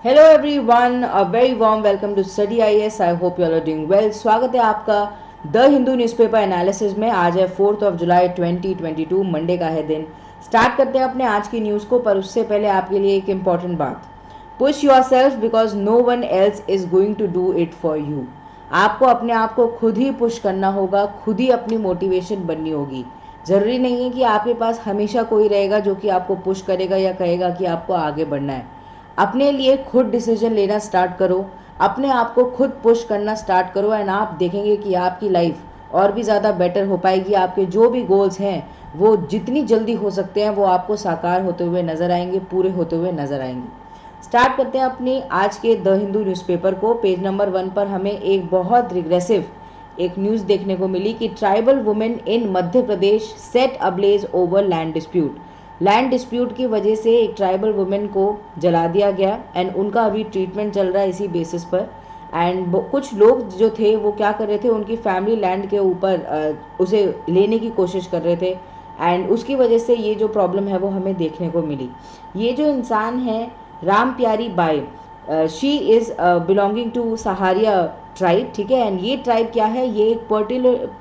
Hello everyone, a very warm welcome to study IAS. I hope you are doing well. स्वागत है आपका the Hindu newspaper analysis में। आज है 4 जुलाई 2022, मंडे का है दिन। स्टार्ट करते हैं अपने आज की न्यूज़ को, पर उससे पहले आपके लिए एक इम्पॉर्टेंट बात। Push yourself because no one else is going to do it for you. आपको अपने आप को खुद ही पुश करना होगा, खुद ही अपनी मोटिवेशन बननी होगी। ज़रूरी नहीं है कि आपके पास हमेशा कोई रहेगा जो कि आपको पुश करेगा या कहेगा कि आपको आगे बढ़ना है। अपने लिए खुद डिसीजन लेना स्टार्ट करो, अपने आप को खुद पुश करना स्टार्ट करो एंड आप देखेंगे कि आपकी लाइफ और भी ज़्यादा बेटर हो पाएगी। आपके जो भी गोल्स हैं वो जितनी जल्दी हो सकते हैं वो आपको साकार होते हुए नज़र आएंगे, पूरे होते हुए नज़र आएंगे। स्टार्ट करते हैं अपनी आज के द हिंदू न्यूज़पेपर को। पेज नंबर 1 पर हमें एक बहुत रिग्रेसिव एक न्यूज़ देखने को मिली कि tribal women in Madhya Pradesh set ablaze over land dispute. Land dispute की वजह से एक ट्राइबल वुमेन को जला दिया गया एंड उनका अभी ट्रीटमेंट चल रहा है इसी बेसिस पर। एंड कुछ लोग जो थे वो क्या कर रहे थे, उनकी फैमिली लैंड के ऊपर उसे लेने की कोशिश कर रहे थे एंड उसकी वजह से ये जो प्रॉब्लम है वो हमें देखने को मिली। ये जो इंसान है Ram Pyari Bai, she is belonging to Sahariya tribe, ठीक है। एंड ये ट्राइब क्या है, ये एक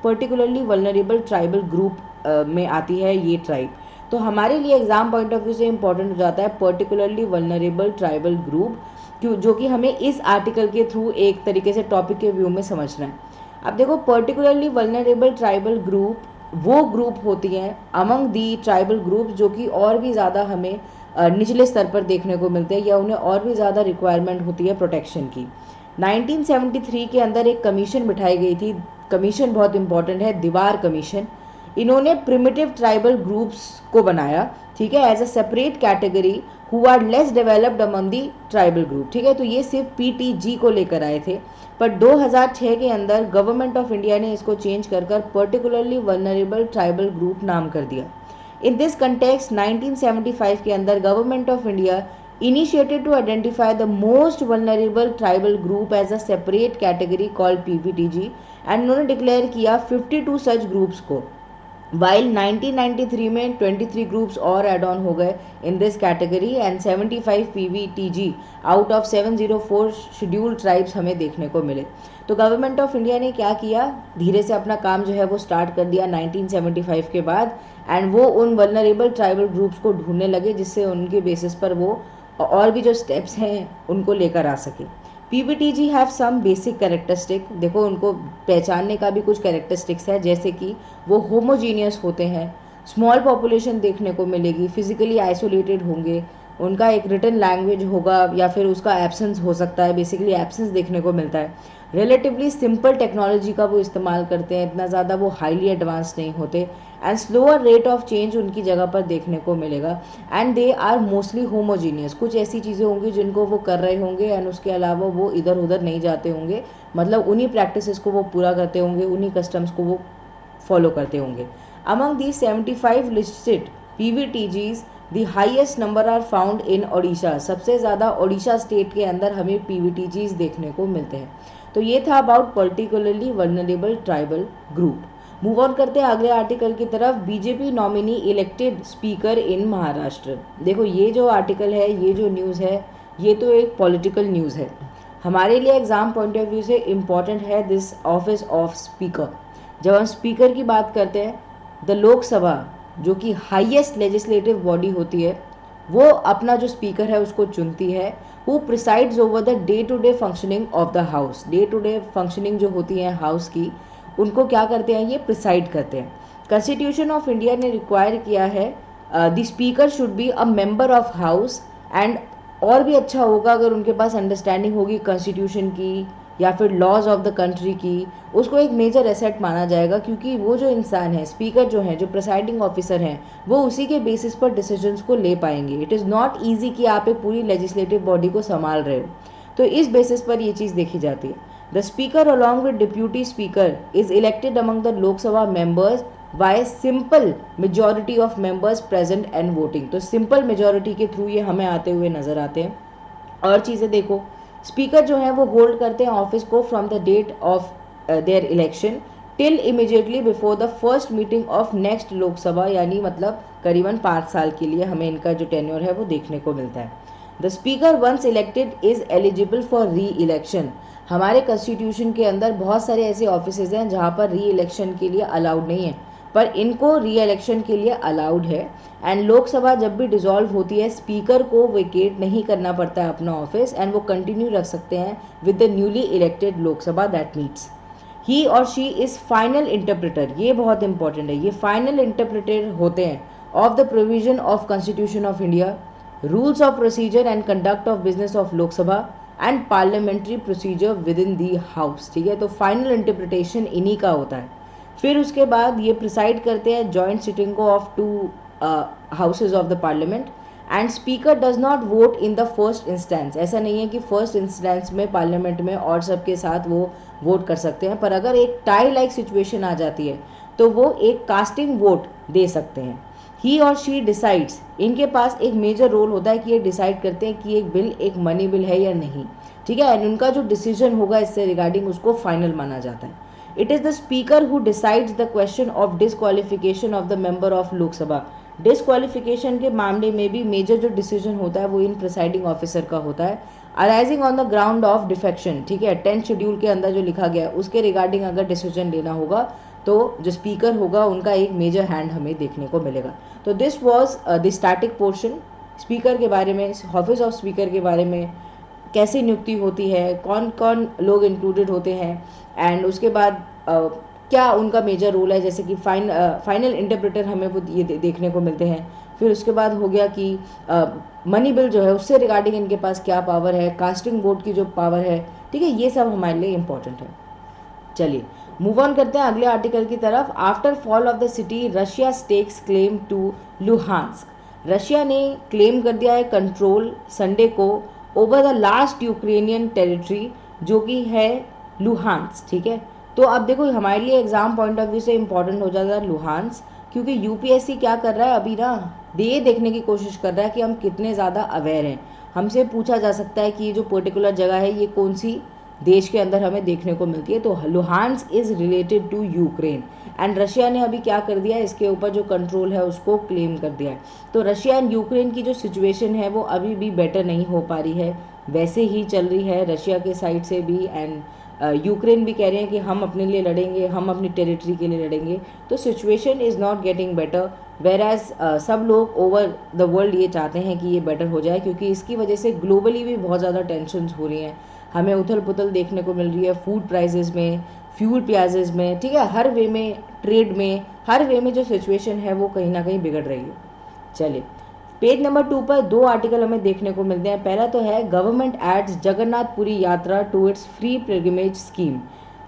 पर्टिकुलरली वल्नरेबल ट्राइबल ग्रुप में आती है ये ट्राइब। तो हमारे लिए एग्जाम पॉइंट ऑफ व्यू से इंपॉर्टेंट हो जाता है पर्टिकुलरली वल्नरेबल ट्राइबल ग्रुप, क्यों, जो कि हमें इस आर्टिकल के थ्रू एक तरीके से टॉपिक के व्यू में समझना है। अब देखो, पर्टिकुलरली वल्नरेबल ट्राइबल ग्रुप वो ग्रुप होती हैं अमंग दी ट्राइबल ग्रुप जो कि और भी ज़्यादा हमें निचले स्तर पर देखने को मिलते हैं या उन्हें और भी ज़्यादा रिक्वायरमेंट होती है प्रोटेक्शन की। 1973 के अंदर एक कमीशन बिठाई गई थी। कमीशन बहुत इंपॉर्टेंट है, दीवार कमीशन। इन्होंने प्रिमिटिव ट्राइबल ग्रुप्स को बनाया, ठीक है, as a separate category who are less developed among the tribal group, ठीक है। तो ये सिर्फ पीटीजी को लेकर आए थे, पर 2006 के अंदर गवर्नमेंट ऑफ इंडिया ने इसको चेंज कर पर्टिकुलरली वल्नरेबल ट्राइबल ग्रुप नाम कर दिया। इन दिस कंटेक्स्ट 1975 के अंदर government of India initiated to identify the most vulnerable tribal group as a separate category called PVTG and उन्होंने डिक्लेयर किया 52 सच ग्रुप्स को। वाइल 1993 में 23 ग्रुप्स और एड ऑन हो गए in this category and 75 PVTG out of 704 scheduled tribes हमें देखने को मिले। तो गवर्नमेंट ऑफ इंडिया ने क्या किया, धीरे से अपना काम जो है वो स्टार्ट कर दिया 1975 के बाद एंड वो उन वल्नरेबल ट्राइबल ग्रुप्स को ढूंढने लगे जिससे उनके बेसिस पर वो और भी जो स्टेप्स हैं उनको लेकर आ सके। PVTG have some basic characteristic, देखो उनको पहचानने का भी कुछ कैरेक्टरिस्टिक्स है, जैसे कि वो होमोजीनियस होते हैं, स्मॉल पॉपुलेशन देखने को मिलेगी, फिजिकली आइसोलेटेड होंगे, उनका एक रिटन लैंग्वेज होगा या फिर उसका एब्सेंस हो सकता है, बेसिकली एब्सेंस देखने को मिलता है। रिलेटिवली सिंपल टेक्नोलॉजी का वो इस्तेमाल करते हैं, इतना ज़्यादा वो हाईली एडवांस नहीं होते and slower rate of change उनकी जगह पर देखने को मिलेगा and they are mostly homogeneous. कुछ ऐसी चीज़ें होंगी जिनको वो कर रहे होंगे एंड उसके अलावा वो इधर उधर नहीं जाते होंगे, मतलब उन्हीं प्रैक्टिसेस को वो पूरा करते होंगे, उन्हीं कस्टम्स को वो फॉलो करते होंगे। Among the 75 listed PVTGs the highest number are found in Odisha. सबसे ज़्यादा ओडिशा स्टेट के अंदर हमें PVTGs देखने को मिलते हैं। तो ये था about particularly vulnerable tribal group. Move on करते हैं अगले आर्टिकल की तरफ। BJP nominee elected speaker in Maharashtra. देखो ये जो आर्टिकल है, ये जो न्यूज़ है, ये तो एक पॉलिटिकल न्यूज़ है। हमारे लिए एग्जाम पॉइंट ऑफ व्यू से इम्पॉर्टेंट है दिस ऑफिस ऑफ स्पीकर। जब हम स्पीकर की बात करते हैं, द लोकसभा जो कि हाईएस्ट लेजिस्लेटिव बॉडी होती है, वो अपना जो स्पीकर है उसको चुनती है, who presides over the day to day functioning of the house. Day to day functioning जो होती है हाउस की, उनको क्या करते हैं, ये प्रिसाइड करते हैं। कॉन्स्टिट्यूशन ऑफ इंडिया ने रिक्वायर किया है the speaker should be a member of house and और भी अच्छा होगा अगर उनके पास अंडरस्टैंडिंग होगी कॉन्स्टिट्यूशन की या फिर लॉज ऑफ द कंट्री की, उसको एक मेजर एसेट माना जाएगा, क्योंकि वो जो इंसान है, स्पीकर जो है, जो प्रिसाइडिंग ऑफिसर हैं, वो उसी के बेसिस पर डिसीजंस को ले पाएंगे। इट इज़ नॉट ईजी कि आप एक पूरी लेजिस्लेटिव बॉडी को संभाल रहे हो, तो इस बेसिस पर ये चीज़ देखी जाती है। The speaker along with deputy speaker is elected among the Lok Sabha members bye simple majority of members present and voting. तो सिंपल मेजॉरिटी के थ्रू ये हमें आते हुए नजर आते हैं। और चीज़ें देखो, स्पीकर जो है वो होल्ड करते हैं ऑफिस को from the date of their election till immediately before the first meeting of next Lok Sabha, यानी मतलब करीबन 5 साल के लिए हमें इनका जो टेन्योर है वो देखने को मिलता है। The speaker once elected is eligible for reelection. हमारे कॉन्स्टिट्यूशन के अंदर बहुत सारे ऐसे ऑफिसेज हैं जहाँ पर री इलेक्शन के लिए अलाउड नहीं है, पर इनको री इलेक्शन के लिए अलाउड है। एंड लोकसभा जब भी डिसॉल्व होती है, स्पीकर को वेकेट नहीं करना पड़ता है अपना ऑफिस, एंड वो कंटिन्यू रख सकते हैं with the newly elected Lok Sabha that meets. He और शी इज़ फाइनल इंटरप्रेटर, ये बहुत इंपॉर्टेंट है, ये फाइनल इंटरप्रेटर होते हैं of the provision of constitution of India, rules of procedure and conduct of business of Lok Sabha and parliamentary procedure with in the house. ठीक है, तो फाइनल इंटरप्रिटेशन इन्हीं का होता है। फिर उसके बाद ये प्रिसाइड करते हैं जॉइंट सिटिंग को of 2 houses of the parliament, and speaker does not vote in the first instance. ऐसा नहीं है कि फर्स्ट इंस्टेंस में पार्लियामेंट में और सबके साथ वो वोट कर सकते हैं, पर अगर एक टाई लाइक सिचुएशन आ जाती है तो वो एक कास्टिंग वोट दे सकते हैं। ही और शी डिसाइड्स, इनके पास एक मेजर रोल होता है कि ये डिसाइड करते हैं कि एक बिल एक मनी बिल है या नहीं। ठीक है, एंड उनका जो डिसीजन होगा इससे रिगार्डिंग उसको फाइनल माना जाता है। It is the speaker who decides the question of disqualification of the member of Lok Sabha. Disqualification के मामले में भी मेजर जो डिसीजन होता है वो इन प्रिसाइडिंग ऑफिसर का होता है, arising on the ground of defection. ठीक है, 10th शेड्यूल के अंदर जो लिखा गया है उसके रिगार्डिंग अगर डिसीजन लेना होगा तो जो स्पीकर होगा उनका एक मेजर हैंड हमें देखने को मिलेगा। तो this was the static portion, speaker के बारे में, ऑफिस ऑफ स्पीकर के बारे में, कैसे नियुक्ति होती है, कौन कौन लोग इंक्लूडेड होते हैं, एंड उसके बाद क्या उनका मेजर रोल है, जैसे कि फाइनल इंटरप्रेटर हमें वो ये देखने को मिलते हैं। फिर उसके बाद हो गया कि मनी बिल जो है उससे रिगार्डिंग इनके पास क्या पावर है, कास्टिंग वोट की जो पावर है। ठीक है, ये सब हमारे लिए इंपॉर्टेंट है। चलिए मूव ऑन करते हैं अगले आर्टिकल की तरफ। After fall of the city Russia stakes claim to Luhansk. Russia ने क्लेम कर दिया है कंट्रोल संडे को over the last Ukrainian territory जो कि है लुहांस्क। ठीक है, तो अब देखो हमारे लिए एग्जाम पॉइंट ऑफ व्यू से इंपॉर्टेंट हो जाता है लुहांस्क, क्योंकि यूपीएससी क्या कर रहा है अभी ना, ये देखने की कोशिश कर रहा है कि हम कितने ज़्यादा अवेयर हैं। हमसे पूछा जा सकता है कि ये जो पर्टिकुलर जगह है ये कौन सी देश के अंदर हमें देखने को मिलती है। तो Luhansk is related to Ukraine, and Russia ने अभी क्या कर दिया है, इसके ऊपर जो कंट्रोल है उसको क्लेम कर दिया है। तो रशिया एंड यूक्रेन की जो सिचुएशन है वो अभी भी बेटर नहीं हो पा रही है, वैसे ही चल रही है रशिया के साइड से भी, एंड यूक्रेन भी कह रहे हैं कि हम अपने लिए लड़ेंगे, हम अपनी टेरिटरी के लिए लड़ेंगे। तो situation is not getting better, whereas सब लोग ओवर द वर्ल्ड ये चाहते हैं कि ये बेटर हो जाए, क्योंकि इसकी वजह से ग्लोबली भी बहुत ज़्यादा टेंशन हो रही हैं, हमें उथल पुथल देखने को मिल रही है फूड प्राइसेस में, फ्यूल प्राइसेस में। ठीक है, हर वे में, ट्रेड में, हर वे में जो सिचुएशन है वो कहीं ना कहीं बिगड़ रही है। चलिए पेज नंबर 2 पर 2 आर्टिकल हमें देखने को मिलते हैं। पहला तो है government adds Jagannathpuri yatra to its free pilgrimage scheme.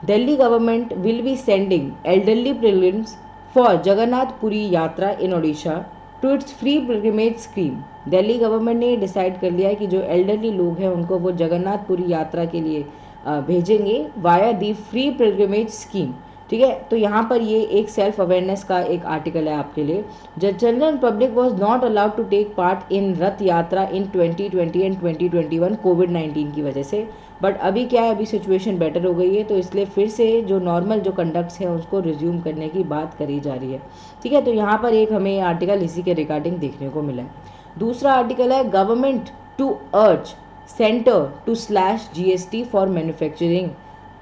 Delhi government will be sending elderly pilgrims for Jagannathpuri yatra in Odisha to its free pilgrimage scheme. Delhi government ने डिसाइड कर लिया है कि जो एल्डरली लोग हैं उनको वो जगन्नाथपुरी यात्रा के लिए भेजेंगे वाया दी फ्री पिलग्रिमेज स्कीम। ठीक है, तो यहाँ पर ये एक सेल्फ अवेयरनेस का एक आर्टिकल है आपके लिए। The general public was not allowed to take part in Rath Yatra in 2020 and 2021 कोविड-19 की वजह से, बट अभी क्या है, अभी सिचुएशन बेटर हो गई है, तो इसलिए फिर से जो नॉर्मल जो कंडक्ट्स हैं उसको रिज्यूम करने की बात करी जा रही है। ठीक है, तो यहाँ पर एक हमें आर्टिकल इसी के रिगार्डिंग देखने को मिला है। दूसरा आर्टिकल है government to urge centre to slash GST for manufacturing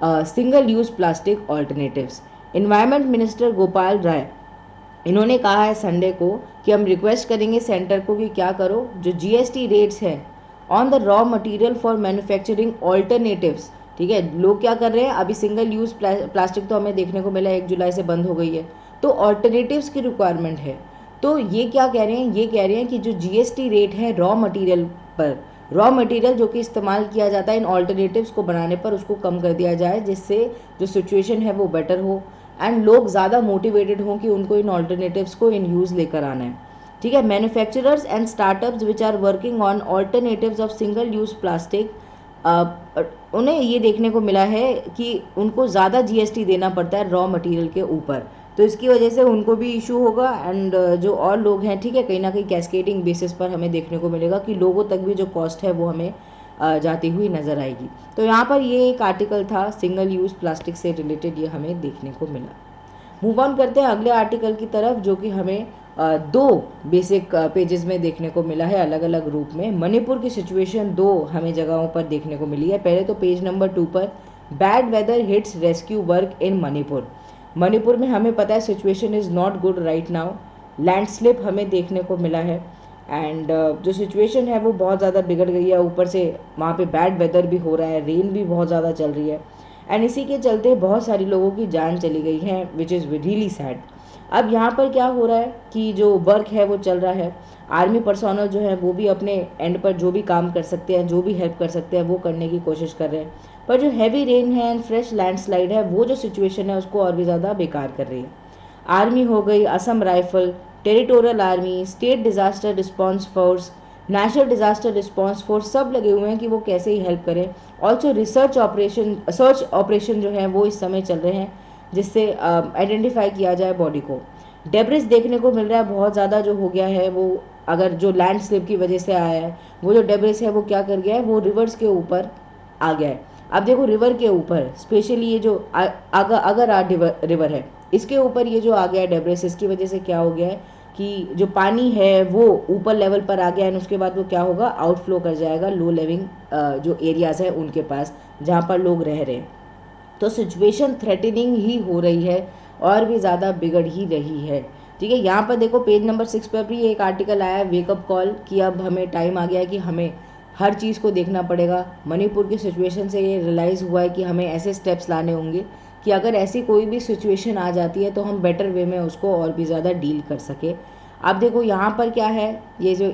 single use plastic alternatives. Environment minister Gopal Rai इन्होंने कहा है संडे को कि हम रिक्वेस्ट करेंगे सेंटर को कि क्या करो, जो GST रेट्स है on the raw material for manufacturing alternatives. ठीक है, लोग क्या कर रहे हैं, अभी सिंगल यूज प्लास्टिक तो हमें देखने को मिला 1 जुलाई से बंद हो गई है, तो ऑल्टरनेटिव्स की रिक्वायरमेंट है। तो ये क्या कह रहे हैं, ये कह रहे हैं कि जो GST रेट है रॉ मटेरियल पर, रॉ मटेरियल जो कि इस्तेमाल किया जाता है इन ऑल्टरनेटिव्स को बनाने पर, उसको कम कर दिया जाए, जिससे जो सिचुएशन है वो बेटर हो एंड लोग ज़्यादा मोटिवेटेड हों कि उनको इन ऑल्टरनेटिव्स को इन यूज़ लेकर आना है। ठीक है, manufacturers and startups which are working on alternatives of single use plastic, उन्हें ये देखने को मिला है कि उनको ज़्यादा GST देना पड़ता है रॉ मटेरियल के ऊपर, तो इसकी वजह से उनको भी इशू होगा, एंड जो और लोग हैं, ठीक है, कहीं ना कहीं कैस्केडिंग बेसिस पर हमें देखने को मिलेगा कि लोगों तक भी जो कॉस्ट है वो हमें जाती हुई नज़र आएगी। तो यहाँ पर ये एक आर्टिकल था सिंगल यूज़ प्लास्टिक से रिलेटेड, ये हमें देखने को मिला। मूव ऑन करते हैं अगले आर्टिकल की तरफ जो कि हमें दो बेसिक पेजेस में देखने को मिला है अलग अलग रूप में। मणिपुर की सिचुएशन दो हमें जगहों पर देखने को मिली है। पहले तो पेज नंबर 2 पर bad weather hits rescue work in Manipur. Manipur में हमें पता है situation is not good right now. Landslip हमें देखने को मिला है एंड जो सिचुएशन है वो बहुत ज़्यादा बिगड़ गई है। ऊपर से वहाँ पे बैड वेदर भी हो रहा है, रेन भी बहुत ज़्यादा चल रही है एंड इसी के चलते बहुत सारी लोगों की जान चली गई है विच इज़ रियली सैड। अब यहाँ पर क्या हो रहा है कि जो वर्क है वो चल रहा है। आर्मी पर्सोनल जो है वो भी अपने एंड पर जो भी काम कर सकते हैं, जो भी हेल्प कर सकते हैं वो करने की कोशिश कर रहे हैं। पर जो हैवी रेन है एंड फ्रेश लैंडस्लाइड है वो जो सिचुएशन है उसको और भी ज़्यादा बेकार कर रही है। आर्मी हो गई, Assam rifle, territorial army, state disaster response force, national disaster response force सब लगे हुए हैं कि वो कैसे ही हेल्प करें। Also research operation, search operation जो है वो इस समय चल रहे हैं जिससे आइडेंटिफाई किया जाए बॉडी को। डेब्रिस देखने को मिल रहा है बहुत ज़्यादा जो हो गया है वो, अगर जो लैंड स्लिप की वजह से आया है वो जो डेब्रिस है वो क्या कर गया है, वो रिवर्स के ऊपर आ गया है। अब देखो रिवर के ऊपर स्पेशली ये जो अगर रिवर है इसके ऊपर ये जो आ गया है डेब्रिस, इसकी वजह से क्या हो गया है कि जो पानी है वो ऊपर लेवल पर आ गया है। उसके बाद वो क्या होगा, आउटफ्लो कर जाएगा लो लिविंग जो एरियाज़ है उनके पास जहाँ पर लोग रह रहे हैं। तो सिचुएशन थ्रेटनिंग ही हो रही है और भी ज़्यादा बिगड़ ही रही है। ठीक है, यहाँ पर देखो पेज नंबर 6 पर भी एक आर्टिकल आया है, वेकअप कॉल, कि अब हमें टाइम आ गया है कि हमें हर चीज़ को देखना पड़ेगा। मणिपुर की सिचुएशन से ये रियलाइज़ हुआ है कि हमें ऐसे स्टेप्स लाने होंगे कि अगर ऐसी कोई भी सिचुएशन आ जाती है तो हम बेटर वे में उसको और भी ज़्यादा डील कर सके। अब देखो यहाँ पर क्या है, ये जो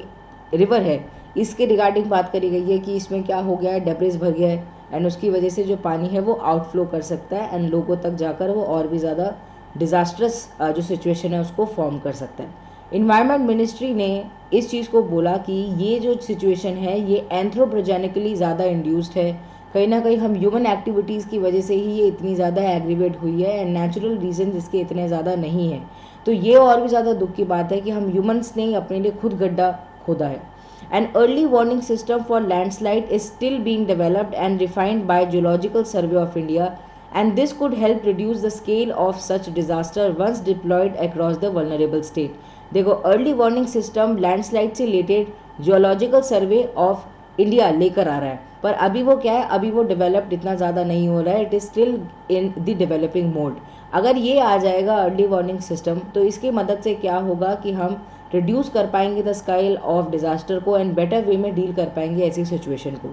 रिवर है इसके रिगार्डिंग बात करी गई है कि इसमें क्या हो गया है, डेब्रिस भर गया है एंड उसकी वजह से जो पानी है वो आउटफ्लो कर सकता है एंड लोगों तक जाकर वो और भी ज़्यादा डिज़ास्ट्रस जो सिचुएशन है उसको फॉर्म कर सकता है। इन्वायरमेंट मिनिस्ट्री ने इस चीज़ को बोला कि ये जो सिचुएशन है ये एंथ्रोपोजेनिकली ज़्यादा इंड्यूस्ड है, कहीं ना कहीं हम ह्यूमन एक्टिविटीज़ की वजह से ही ये इतनी ज़्यादा एग्रीवेट हुई है एंड नेचुरल रीजन इसके इतने ज़्यादा नहीं है। तो ये और भी ज़्यादा दुख की बात है कि हम ह्यूमंस ने अपने लिए खुद गड्ढा खोदा है। An early warning system for landslide is still being developed and refined by Geological Survey of India, and this could help reduce the scale of such disaster once deployed across the vulnerable state. देखो early warning system landslide से related geological survey of India लेकर आ रहा है, पर अभी वो क्या है, अभी वो डेवलप्ड इतना ज़्यादा नहीं हो रहा है, it is still in the developing mode. अगर ये आ जाएगा अर्ली वार्निंग सिस्टम तो इसकी मदद से क्या होगा कि हम रिड्यूस कर पाएंगे द स्केल ऑफ डिजास्टर को एंड बेटर वे में डील कर पाएंगे ऐसी सिचुएशन को।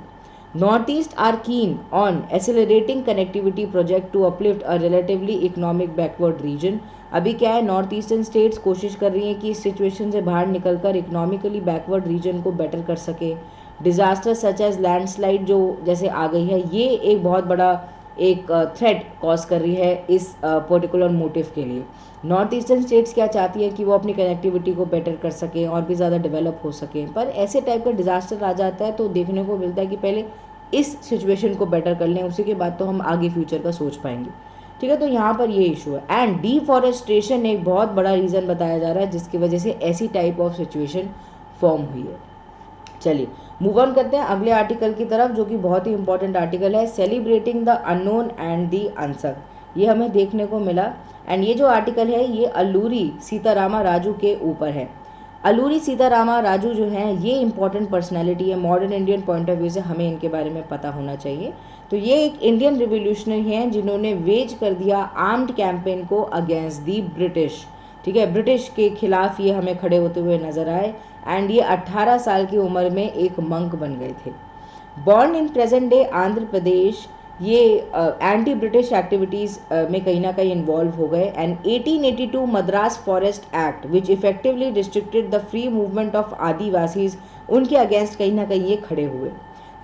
North east are keen on accelerating connectivity project to uplift a relatively economic backward region. अभी क्या है, नॉर्थ ईस्टर्न स्टेट्स कोशिश कर रही हैं कि इस सिचुएशन से बाहर निकलकर इकोनॉमिकली बैकवर्ड रीजन को बेटर कर सके। डिजास्टर सच एज लैंडस्लाइड जो जैसे आ गई है ये एक बहुत बड़ा एक थ्रेट कॉज कर रही है इस पर्टिकुलर मोटिव के लिए। नॉर्थ ईस्टर्न स्टेट्स क्या चाहती है कि वो अपनी कनेक्टिविटी को बेटर कर सकें और भी ज़्यादा डेवलप हो सकें, पर ऐसे टाइप का डिज़ास्टर आ जाता है तो देखने को मिलता है कि पहले इस सिचुएशन को बेटर कर लें, उसी के बाद तो हम आगे फ्यूचर का सोच पाएंगे। ठीक है, तो यहाँ पर ये इशू है एंड डिफॉरेस्टेशन एक बहुत बड़ा रीज़न बताया जा रहा है जिसकी वजह से ऐसी टाइप ऑफ सिचुएशन फॉर्म हुई है। चलिए मूव ऑन करते हैं अगले आर्टिकल की तरफ जो कि बहुत ही इंपॉर्टेंट आर्टिकल है, celebrating the unknown and the unsung. ये हमें देखने को मिला एंड ये जो आर्टिकल है ये अल्लूरी सीतारामा राजू के ऊपर है। अल्लूरी सीतारामा राजू जो हैं ये इंपॉर्टेंट पर्सनैलिटी है modern Indian point of view से, हमें इनके बारे में पता होना चाहिए। तो ये एक इंडियन रिवोल्यूशनरी हैं जिन्होंने वेज कर दिया आर्म्ड कैंपेन को अगेंस्ट दी ब्रिटिश। ठीक है, ब्रिटिश के खिलाफ ये हमें खड़े होते हुए नजर आए एंड ये 18 साल की उम्र में एक मंक बन गए थे। Born in present day Andhra Pradesh, ये एंटी ब्रिटिश एक्टिविटीज़ में कहीं ना कहीं इन्वॉल्व हो गए and 1882 Madras forest act which effectively restricted the free movement of Adivasis, उनके अगेंस्ट कहीं ना कहीं ये खड़े हुए।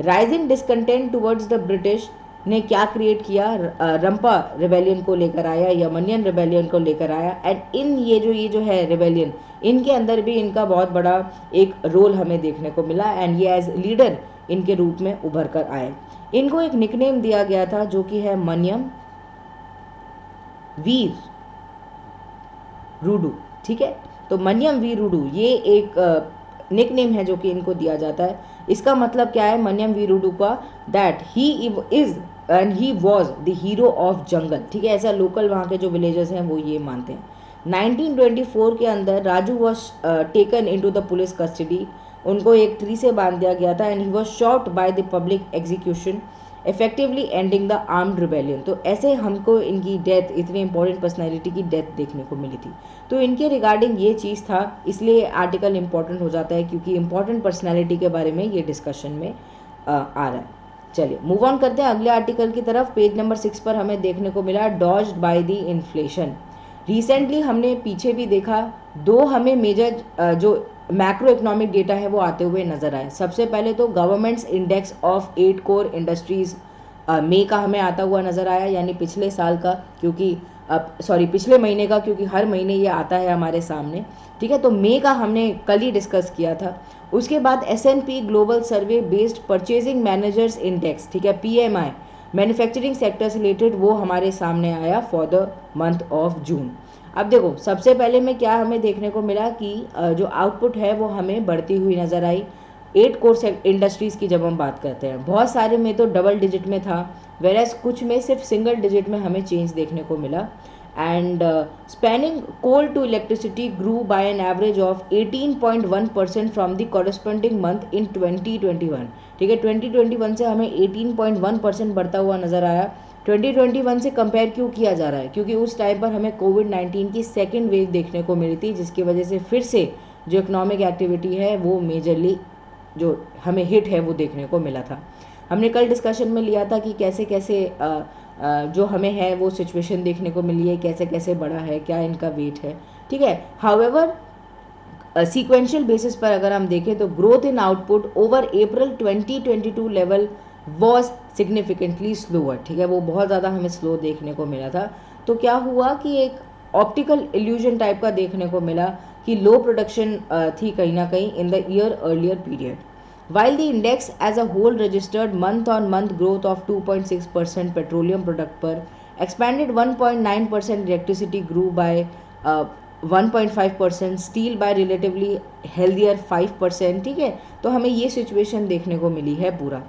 Rising discontent towards the British ने क्या क्रिएट किया, रंपा रिबेलियन को लेकर आया, यमनियन रिबेलियन को लेकर आया एंड इन ये जो है रिबेलियन इनके अंदर भी इनका बहुत बड़ा एक रोल हमें देखने को मिला एंड ये एज लीडर इनके रूप में उभर कर आए। इनको एक निकनेम दिया गया था जो कि है मनियम वीर रूडू। ठीक है, तो मनियम वीर रूडू ये एक निकनेम है जो कि इनको दिया जाता है। इसका मतलब क्या है मनियम वीर रूडू का, that he is and he was the hero of jungle. ठीक है, ऐसा लोकल वहाँ के जो विलेजर्स हैं वो ये मानते हैं। 1924 के अंदर Raju was taken into the police custody, उनको एक ट्री से बांध दिया गया था and he was shot by the public execution effectively ending the armed rebellion. तो ऐसे हमको इनकी डेथ, इतनी इंपॉर्टेंट पर्सनैलिटी की डेथ देखने को मिली थी। तो इनके रिगार्डिंग ये चीज़ था, इसलिए आर्टिकल इंपॉर्टेंट हो जाता है क्योंकि इंपॉर्टेंट पर्सनैलिटी के बारे में ये डिस्कशन में आ रहा है। चलिए मूव ऑन करते हैं अगले आर्टिकल की तरफ। पेज नंबर 6 पर हमें देखने को मिला डॉज्ड बाय द इन्फ्लेशन। रिसेंटली हमने पीछे भी देखा, दो हमें मेजर जो मैक्रो इकोनॉमिक डेटा है वो आते हुए नजर आए। सबसे पहले तो government's index of 8 core industries मई का हमें आता हुआ नजर आया, यानी पिछले साल का, क्योंकि पिछले महीने का, क्योंकि हर महीने ये आता है हमारे सामने। ठीक है, तो मई का हमने कल ही डिस्कस किया था। उसके बाद S&P ग्लोबल सर्वे बेस्ड परचेजिंग मैनेजर्स इंडेक्स, ठीक है, PMI मैन्युफैक्चरिंग सेक्टर से रिलेटेड, वो हमारे सामने आया for the month of June. अब देखो सबसे पहले में क्या हमें देखने को मिला कि जो आउटपुट है वो हमें बढ़ती हुई नज़र आई 8 कोर इंडस्ट्रीज़ की। जब हम बात करते हैं बहुत सारे में तो डबल डिजिट में था, वेरएज कुछ में सिर्फ सिंगल डिजिट में हमें चेंज देखने को मिला। And spanning coal to electricity grew by an average of 18.1% from the corresponding month in 2021। ठीक है, 2021 से हमें 18.1% बढ़ता हुआ नज़र आया। 2021 से कंपेयर क्यों किया जा रहा है? क्योंकि उस टाइम पर हमें कोविड-19 की सेकेंड वेव देखने को मिली थी, जिसकी वजह से फिर से जो इकोनॉमिक एक्टिविटी है वो मेजरली जो हमें हिट है वो देखने को मिला था। हमने कल डिस्कशन में लिया था कि कैसे कैसे जो हमें है वो सिचुएशन देखने को मिली है, कैसे कैसे बढ़ा है, क्या इनका वेट है। ठीक है, हाउएवर सीक्वेंशियल बेसिस पर अगर हम देखें तो growth in output over April 2022 level was significantly slower. ठीक है, वो बहुत ज़्यादा हमें स्लो देखने को मिला था। तो क्या हुआ कि एक ऑप्टिकल इल्यूजन टाइप का देखने को मिला कि लो प्रोडक्शन थी कहीं ना कहीं in the year earlier period. While the index as a whole registered month-on-month growth of 2.6%, petroleum product per expanded 1.9%, electricity grew by 1.5%, steel by relatively healthier 5%। ठीक है, तो हमें ये सिचुएशन देखने को मिली है पूरा।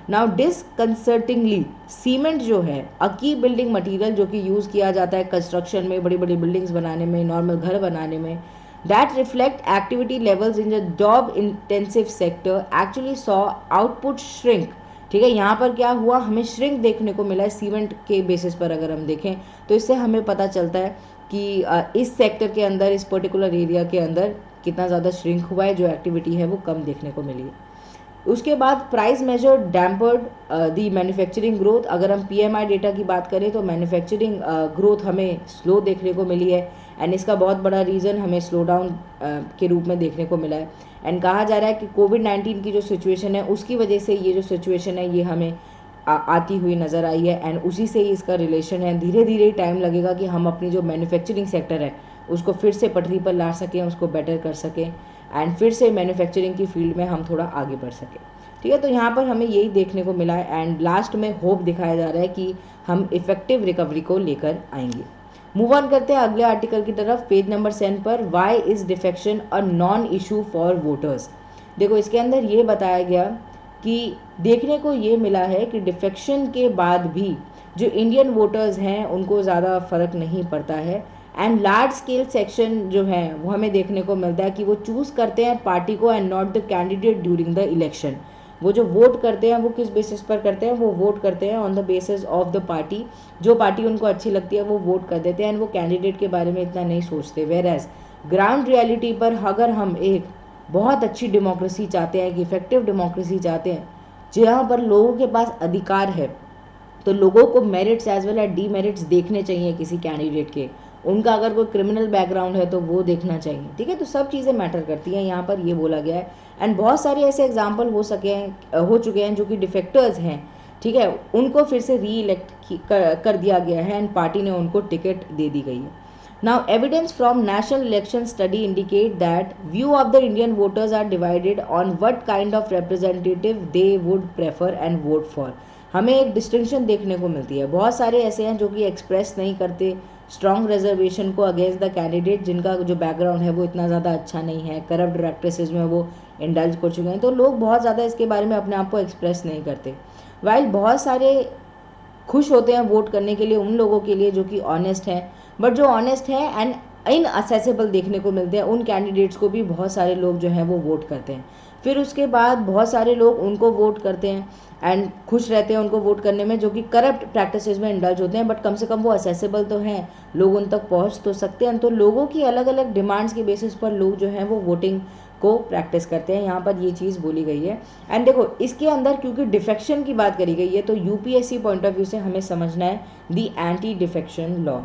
नाउ डिसकंसर्टिंगली सीमेंट जो है अ की बिल्डिंग मटीरियल जो कि यूज़ किया जाता है कंस्ट्रक्शन में, बड़ी बड़ी बिल्डिंग्स बनाने में, नॉर्मल घर बनाने में, that reflect activity levels in the job intensive sector actually saw output shrink। ठीक है, यहाँ पर क्या हुआ, हमें श्रिंक देखने को मिला है सीमेंट के बेसिस पर। अगर हम देखें तो इससे हमें पता चलता है कि इस सेक्टर के अंदर, इस पर्टिकुलर एरिया के अंदर कितना ज़्यादा श्रिंक हुआ है, जो एक्टिविटी है वो कम देखने को मिली है। उसके बाद price measure dampened the manufacturing growth. अगर हम PMI डेटा की बात करें तो मैन्युफैक्चरिंग ग्रोथ हमें स्लो देखने को मिली है एंड इसका बहुत बड़ा रीज़न हमें स्लो डाउन के रूप में देखने को मिला है। एंड कहा जा रहा है कि कोविड-19 की जो सिचुएशन है उसकी वजह से ये जो सिचुएशन है ये हमें आती हुई नज़र आई है एंड उसी से ही इसका रिलेशन है। धीरे धीरे टाइम लगेगा कि हम अपनी जो मैन्युफैक्चरिंग सेक्टर है उसको फिर से पटरी पर ला सकें, उसको बेटर कर सकें एंड फिर से मैन्युफैक्चरिंग की फील्ड में हम थोड़ा आगे बढ़ सकें। ठीक है, तो यहाँ पर हमें यही देखने को मिला है एंड लास्ट में होप दिखाया जा रहा है कि हम इफेक्टिव रिकवरी को लेकर आएंगे। मूव ऑन करते हैं अगले आर्टिकल की तरफ। पेज नंबर 7 पर why is defection a non issue for voters. देखो इसके अंदर ये बताया गया कि देखने को ये मिला है कि डिफेक्शन के बाद भी जो इंडियन वोटर्स हैं उनको ज़्यादा फर्क नहीं पड़ता है एंड लार्ज स्केल सेक्शन जो है वो हमें देखने को मिलता है कि वो चूज़ करते हैं पार्टी को and not the candidate during the election. वो जो वोट करते हैं वो किस बेसिस पर करते हैं, वो वोट करते हैं on the basis of the party. जो पार्टी उनको अच्छी लगती है वो वोट कर देते हैं एंड वो कैंडिडेट के बारे में इतना नहीं सोचते। वेयर एज ग्राउंड रियलिटी पर अगर हम एक बहुत अच्छी डेमोक्रेसी चाहते हैं, कि इफेक्टिव डेमोक्रेसी चाहते हैं जहाँ पर लोगों के पास अधिकार है, तो लोगों को merits as well as demerits देखने चाहिए किसी कैंडिडेट के। उनका अगर कोई क्रिमिनल बैकग्राउंड है तो वो देखना चाहिए। ठीक है, तो सब चीज़ें मैटर करती हैं, यहाँ पर ये बोला गया है एंड बहुत सारे ऐसे एग्जाम्पल हो चुके हैं जो कि डिफेक्टर्स हैं। ठीक है, उनको फिर से री इलेक्ट कर दिया गया है एंड पार्टी ने उनको टिकट दे दी गई है। Now evidence from national election study indicate that view of the Indian voters are divided on what kind of representative they would prefer and vote for. हमें एक डिस्टिंक्शन देखने को मिलती है। बहुत सारे ऐसे हैं जो कि एक्सप्रेस नहीं करते स्ट्रॉन्ग रिजर्वेशन को अगेंस्ट द कैंडिडेट, जिनका जो बैकग्राउंड है वो इतना ज़्यादा अच्छा नहीं है, करप्ट प्रैक्टिसेस में वो इंडल्ज कर चुके हैं, तो लोग बहुत ज़्यादा इसके बारे में अपने आप को एक्सप्रेस नहीं करते। वाइल बहुत सारे खुश होते हैं वोट करने के लिए उन लोगों के लिए जो कि ऑनेस्ट हैं, बट जो ऑनेस्ट है एंड इनअसेसेबल देखने को मिलते हैं, उन कैंडिडेट्स को भी बहुत सारे लोग जो हैं वो वोट करते हैं। फिर उसके बाद बहुत सारे लोग उनको वोट करते हैं एंड खुश रहते हैं उनको वोट करने में, जो कि करप्ट प्रैक्टिसेस में इंडल्ज होते हैं, बट कम से कम वो असेसेबल तो हैं, लोग उन तक पहुंच तो सकते हैं। तो लोगों की अलग अलग डिमांड्स के बेसिस पर लोग जो हैं वो वोटिंग को प्रैक्टिस करते हैं, यहाँ पर ये चीज़ बोली गई है। एंड देखो इसके अंदर क्योंकि डिफेक्शन की बात करी गई है, तो यूपीएससी पॉइंट ऑफ व्यू से हमें समझना है the anti defection law.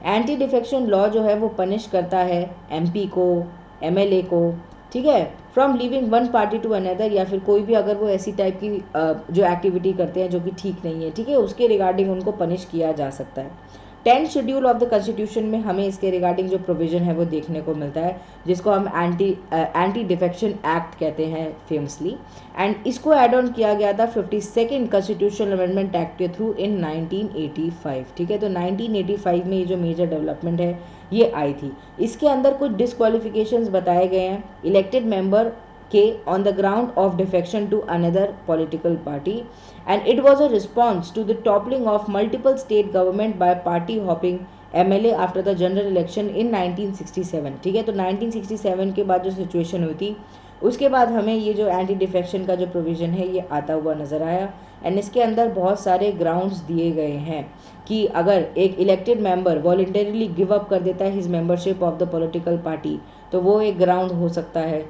Anti defection law जो है वो पनिश करता है एमपी को, एमएलए को, ठीक है, from leaving one party to another, या फिर कोई भी अगर वो ऐसी टाइप की जो एक्टिविटी करते हैं जो कि ठीक नहीं है, ठीक है, उसके रिगार्डिंग उनको पनिश किया जा सकता है। 10th schedule of the constitution में हमें इसके रिगार्डिंग जो प्रोविजन है वो देखने को मिलता है, जिसको हम एंटी डिफेक्शन एक्ट कहते हैं फेमसली। एंड इसको एड ऑन किया गया था 52nd कॉन्स्टिट्यूशनल अमेंडमेंट एक्ट के थ्रू इन 1985, ठीक है। तो 1985 में ये जो मेजर डेवलपमेंट है ये आई थी। इसके अंदर कुछ डिस्क्वालिफिकेशंस बताए गए हैं इलेक्टेड मेंबर के on the ground of defection to another political party, and it was a response to the toppling of multiple state government by party hopping MLA after the general election in 1967, ठीक है। तो 1967 के बाद जो situation हुई थी उसके बाद हमें ये जो एंटी डिफेक्शन का जो प्रोविज़न है ये आता हुआ नज़र आया। एंड इसके अंदर बहुत सारे ग्राउंड्स दिए गए हैं कि अगर एक elected member voluntarily give up कर देता है his membership of the political party, तो वो एक ग्राउंड हो सकता है।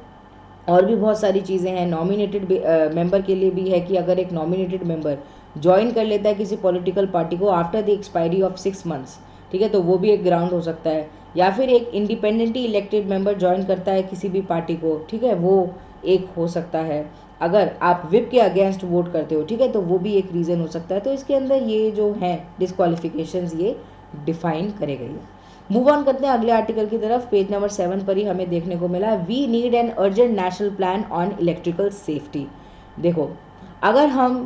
और भी बहुत सारी चीज़ें हैं, नॉमिनेटेड मेंबर के लिए भी है कि अगर एक नॉमिनेटेड मेंबर ज्वाइन कर लेता है किसी पॉलिटिकल पार्टी को after the expiry of 6 months, ठीक है, तो वो भी एक ग्राउंड हो सकता है। या फिर एक इंडिपेंडेंटली इलेक्टेड मेंबर ज्वाइन करता है किसी भी पार्टी को, ठीक है, वो एक हो सकता है। अगर आप विप के अगेंस्ट वोट करते हो, ठीक है, तो वो भी एक रीज़न हो सकता है। तो इसके अंदर ये जो हैं डिस्क्वालिफिकेशंस ये डिफाइन करे गई है। मूव ऑन करते हैं अगले आर्टिकल की तरफ। पेज नंबर 7 पर ही हमें देखने को मिला we need an urgent national plan on electrical safety. देखो अगर हम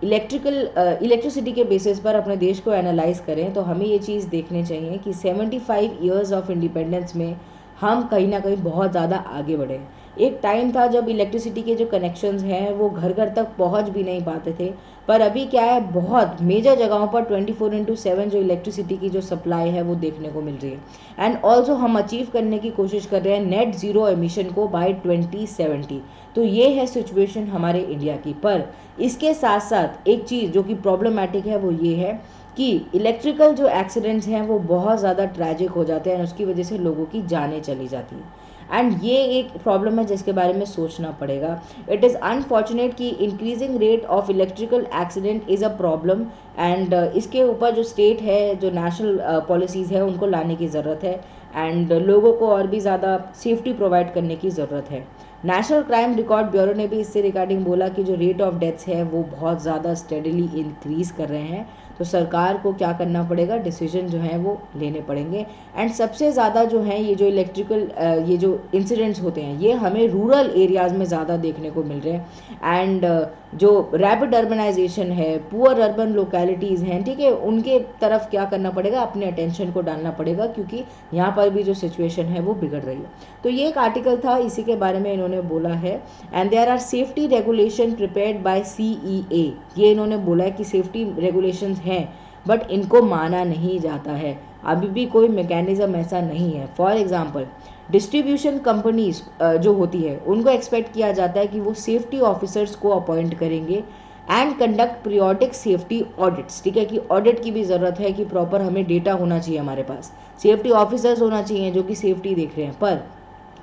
इलेक्ट्रिसिटी के बेसिस पर अपने देश को एनालाइज करें तो हमें ये चीज़ देखने चाहिए कि 75 ईयर्स ऑफ इंडिपेंडेंस में हम कहीं ना कहीं बहुत ज़्यादा आगे बढ़े। एक टाइम था जब इलेक्ट्रिसिटी के जो कनेक्शंस हैं वो घर घर तक पहुंच भी नहीं पाते थे, पर अभी क्या है बहुत मेजर जगहों पर 24/7 जो इलेक्ट्रिसिटी की जो सप्लाई है वो देखने को मिल रही है। एंड ऑल्सो हम अचीव करने की कोशिश कर रहे हैं नेट ज़ीरो एमिशन को बाय 2070। तो ये है सिचुएशन हमारे इंडिया की। पर इसके साथ साथ एक चीज़ जो कि प्रॉब्लमेटिक है वो ये है कि इलेक्ट्रिकल जो एक्सीडेंट्स हैं वो बहुत ज़्यादा ट्रैजिक हो जाते हैं, उसकी वजह से लोगों की जानें चली जाती हैं। एंड ये एक प्रॉब्लम है जिसके बारे में सोचना पड़ेगा। इट इज़ अनफॉर्चुनेट कि increasing rate of electrical accident is a problem, and इसके ऊपर जो स्टेट है जो नेशनल पॉलिसीज़ है उनको लाने की ज़रूरत है, एंड लोगों को और भी ज़्यादा सेफ्टी प्रोवाइड करने की ज़रूरत है। नेशनल क्राइम रिकॉर्ड ब्यूरो ने भी इससे रिगार्डिंग बोला कि जो रेट ऑफ डेथ्स है वो बहुत ज़्यादा स्टेडली इंक्रीज़ कर रहे हैं। तो सरकार को क्या करना पड़ेगा, डिसीजन जो है वो लेने पड़ेंगे। एंड सबसे ज़्यादा जो है ये जो इलेक्ट्रिकल ये जो इंसिडेंट्स होते हैं ये हमें रूरल एरियाज़ में ज़्यादा देखने को मिल रहे हैं। एंड जो रैपिड अर्बनाइजेशन है, पुअर अर्बन लोकेलिटीज़ हैं, ठीक है, उनके तरफ क्या करना पड़ेगा, अपने अटेंशन को डालना पड़ेगा, क्योंकि यहाँ पर भी जो सिचुएशन है वो बिगड़ रही है। तो ये एक आर्टिकल था, इसी के बारे में इन्होंने बोला है। And there are safety regulation prepared by CEA, ये इन्होंने बोला है कि सेफ्टी रेगुलेशंस हैं बट इनको माना नहीं जाता है, अभी भी कोई मैकेनिज्म ऐसा नहीं है। फॉर एग्जांपल डिस्ट्रीब्यूशन कंपनीज जो होती है उनको एक्सपेक्ट किया जाता है कि वो सेफ्टी ऑफिसर्स को अपॉइंट करेंगे and conduct periodic safety audits, ठीक है, कि ऑडिट की भी ज़रूरत है कि प्रॉपर हमें डेटा होना चाहिए, हमारे पास सेफ्टी ऑफिसर्स होना चाहिए जो कि सेफ्टी देख रहे हैं। पर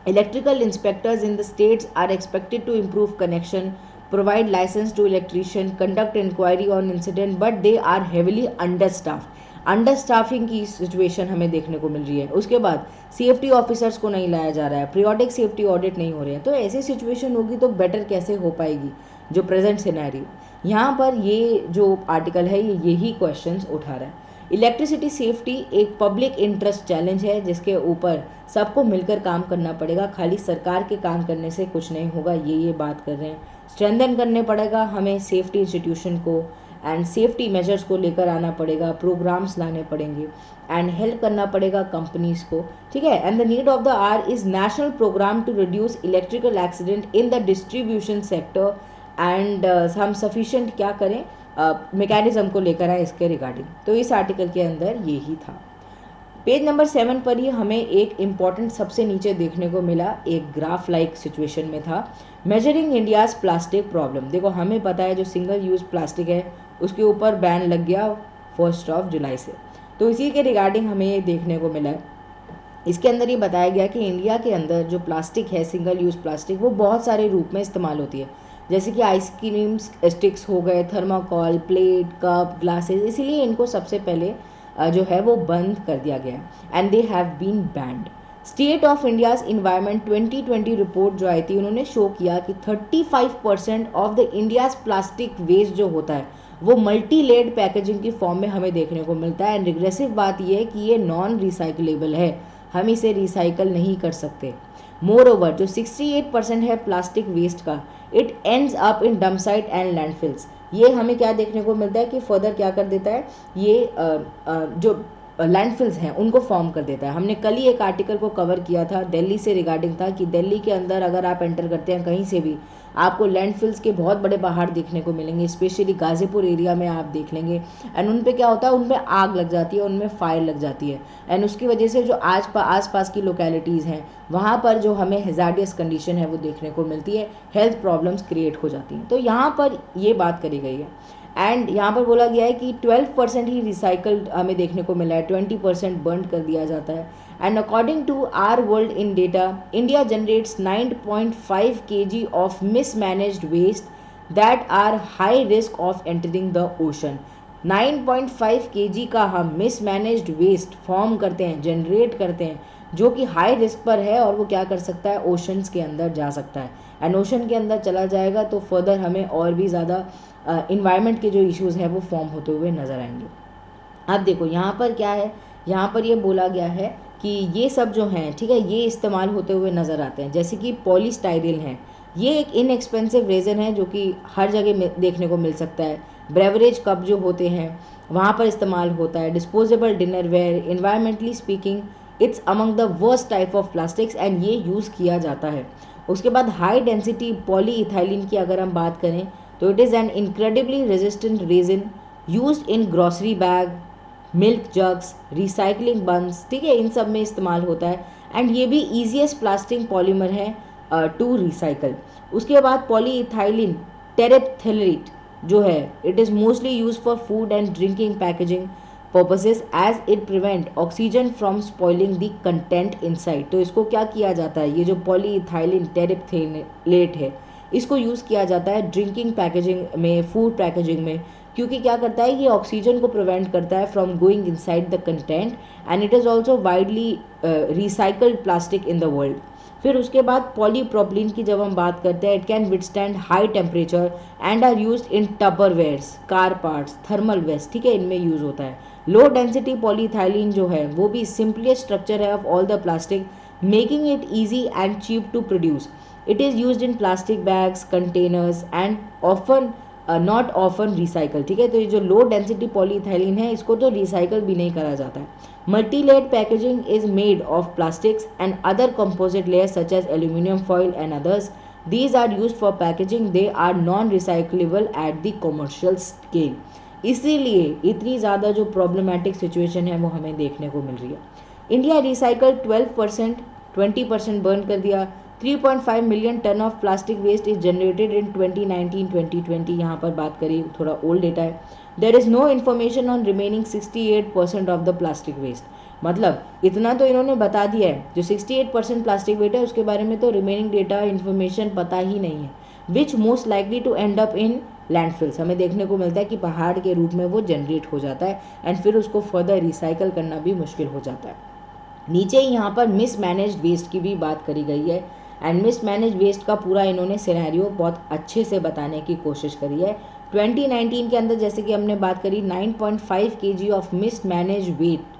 electrical inspectors in the states are expected to improve connection, provide license to electrician, conduct inquiry on incident, but they are heavily understaffed। अंडरस्टाफिंग की सिचुएशन हमें देखने को मिल रही है। उसके बाद सेफ्टी ऑफिसर्स को नहीं लाया जा रहा है, पीरियोडिक सेफ्टी ऑडिट नहीं हो रहे हैं। तो ऐसी सिचुएशन होगी तो बेटर कैसे हो पाएगी जो प्रेजेंट सिनेरियो। यहाँ पर ये जो आर्टिकल है ये यही क्वेश्चंस उठा रहा है। इलेक्ट्रिसिटी सेफ्टी एक पब्लिक इंटरेस्ट चैलेंज है जिसके ऊपर सबको मिलकर काम करना पड़ेगा, खाली सरकार के काम करने से कुछ नहीं होगा, ये बात कर रहे हैं। स्ट्रेंथन करने पड़ेगा हमें सेफ्टी इंस्टीट्यूशन को, एंड सेफ्टी मेजर्स को लेकर आना पड़ेगा, प्रोग्राम्स लाने पड़ेंगे, एंड हेल्प करना पड़ेगा कंपनीज को, ठीक है। And the need of the hour is national programme to reduce electrical accident in the distribution sector, and हम सफिशिएंट क्या करें मैकेनिज्म को लेकर आए इसके रिगार्डिंग। तो इस आर्टिकल के अंदर यही था। पेज नंबर 7 पर ही हमें एक इम्पॉर्टेंट सबसे नीचे देखने को मिला, एक ग्राफ लाइक सिचुएशन में था, मेजरिंग इंडियाज प्लास्टिक प्रॉब्लम। देखो हमें पता है जो सिंगल यूज प्लास्टिक है उसके ऊपर बैन लग गया 1 जुलाई से, तो इसी के रिगार्डिंग हमें ये देखने को मिला है। इसके अंदर ये बताया गया कि इंडिया के अंदर जो प्लास्टिक है, सिंगल यूज़ प्लास्टिक, वो बहुत सारे रूप में इस्तेमाल होती है, जैसे कि आइसक्रीम स्टिक्स हो गए, थर्माकोल, प्लेट, कप, ग्लासेस, इसीलिए इनको सबसे पहले जो है वो बंद कर दिया गया and they have been banned. State of India's environment 2020 report जो आई थी, उन्होंने शो किया कि 35% of the India's plastic waste जो होता है वो मल्टी लेड पैकेजिंग की फॉर्म में हमें देखने को मिलता है। एंड रिग्रेसिव बात यह है कि ये नॉन रिसाइकलेबल है, हम इसे रिसाइकल नहीं कर सकते। मोर ओवर जो 68% है प्लास्टिक वेस्ट का, it ends up in dump site and landfills. ये हमें क्या देखने को मिलता है कि फर्दर क्या कर देता है, ये जो लैंडफिल्स हैं उनको फॉर्म कर देता है। हमने कल ही एक आर्टिकल को कवर किया था, दिल्ली से रिगार्डिंग था, कि दिल्ली के अंदर अगर आप एंटर करते हैं कहीं से भी, आपको लैंडफिल्स के बहुत बड़े पहाड़ देखने को मिलेंगे, स्पेशली गाजीपुर एरिया में आप देख लेंगे। एंड उन पे क्या होता है, उन पे आग लग जाती है, उनमें फायर लग जाती है, एंड उसकी वजह से जो आस पास की लोकेलिटीज़ हैं वहाँ पर जो हमें हैजार्डियस कंडीशन है वो देखने को मिलती है, हेल्थ प्रॉब्लम्स क्रिएट हो जाती हैं। तो यहाँ पर ये बात करी गई है। एंड यहाँ पर बोला गया है कि 12% ही रिसाइकल्ड हमें देखने को मिला है, 20% बर्न कर दिया जाता है। And according to our world in data, India generates 9.5 kg of mismanaged waste that are high risk of entering the ocean. 9.5 kg का हम मिसमैनेज्ड वेस्ट फॉर्म करते हैं, जनरेट करते हैं, जो कि हाई रिस्क पर है, और वो क्या कर सकता है, ओशंस के अंदर जा सकता है। एंड ओशन के अंदर चला जाएगा तो फर्दर हमें और भी ज़्यादा इन्वायरमेंट के जो इश्यूज़ हैं वो फॉर्म होते हुए नज़र आएंगे। अब देखो यहाँ पर क्या है, यहाँ पर ये बोला गया है कि ये सब जो हैं, ठीक है, ये इस्तेमाल होते हुए नज़र आते हैं, जैसे कि पॉलीस्टाइरिन है, ये एक इनएक्सपेंसिव रेजन है जो कि हर जगह देखने को मिल सकता है। ब्रेवरेज कप जो होते हैं वहाँ पर इस्तेमाल होता है। Disposable dinnerware, environmentally speaking it's among the worst type of plastics, and ये यूज़ किया जाता है। उसके बाद हाई डेंसिटी पॉलीइथाइलिन की अगर हम बात करें तो it is an incredibly resistant resin used in grocery bag, milk jugs, recycling bins, ठीक है, इन सब में इस्तेमाल होता है। एंड ये भी ईजीएस्ट प्लास्टिक पॉलीमर है टू रिसाइकल। उसके बाद पॉलीइथाइलिन टेरेप्थेलेट जो है, it is mostly use for food and drinking packaging purposes as it prevent oxygen from spoiling the content inside. तो इसको क्या किया जाता है, ये जो पॉलीइथाइलिन टेरेप्थेलेट है इसको यूज़ किया जाता है ड्रिंकिंग पैकेजिंग में, फूड पैकेजिंग में, क्योंकि क्या करता है, ये ऑक्सीजन को प्रिवेंट करता है from going inside the content, and it is also widely recycled plastic in the world. फिर उसके बाद पॉलीप्रोपिलीन की जब हम बात करते हैं, it can withstand high temperature and are used in Tupperwares, car parts, thermal waste, ठीक है, इनमें यूज़ होता है। लो डेंसिटी पॉलीइथाइलिन जो है वो भी सिंपलेस्ट स्ट्रक्चर है of all the plastic, making it easy and cheap to produce. It is used in plastic bags, containers and often not often recycled, ठीक है। तो ये जो लो डेंसिटी पॉलीइथाइलिन है इसको तो रिसाइकल भी नहीं करा जाता है। Multilayered packaging is made of plastics and other composite layers such as aluminium foil and others. These are used for packaging, they are non-recyclable at the commercial scale। इसीलिए इतनी ज़्यादा जो प्रॉब्लमेटिक सिचुएशन है वो हमें देखने को मिल रही है। इंडिया रिसाइकल 12%, 20% बर्न कर दिया। 3.5 million ton of plastic waste is generated in 2019-2020, यहाँ पर बात करी, थोड़ा ओल्ड डेटा है। There is no information on remaining 68% of the plastic waste. मतलब इतना तो इन्होंने बता दिया है, जो 68% प्लास्टिक वेस्ट है उसके बारे में तो रिमेनिंग डेटा इन्फॉर्मेशन पता ही नहीं है, which most likely to end up in landfills. हमें देखने को मिलता है कि पहाड़ के रूप में वो जनरेट हो जाता है एंड फिर उसको फर्दर रिसाइकल करना भी मुश्किल हो जाता है। नीचे यहाँ पर मिसमैनेज्ड वेस्ट की भी बात करी गई है, एंड मिसमैनेज वेस्ट का पूरा इन्होंने सिनेरियो बहुत अच्छे से बताने की कोशिश करी है। 2019 के अंदर जैसे कि हमने बात करी 9.5 kg ऑफ मिसमैनेज वेट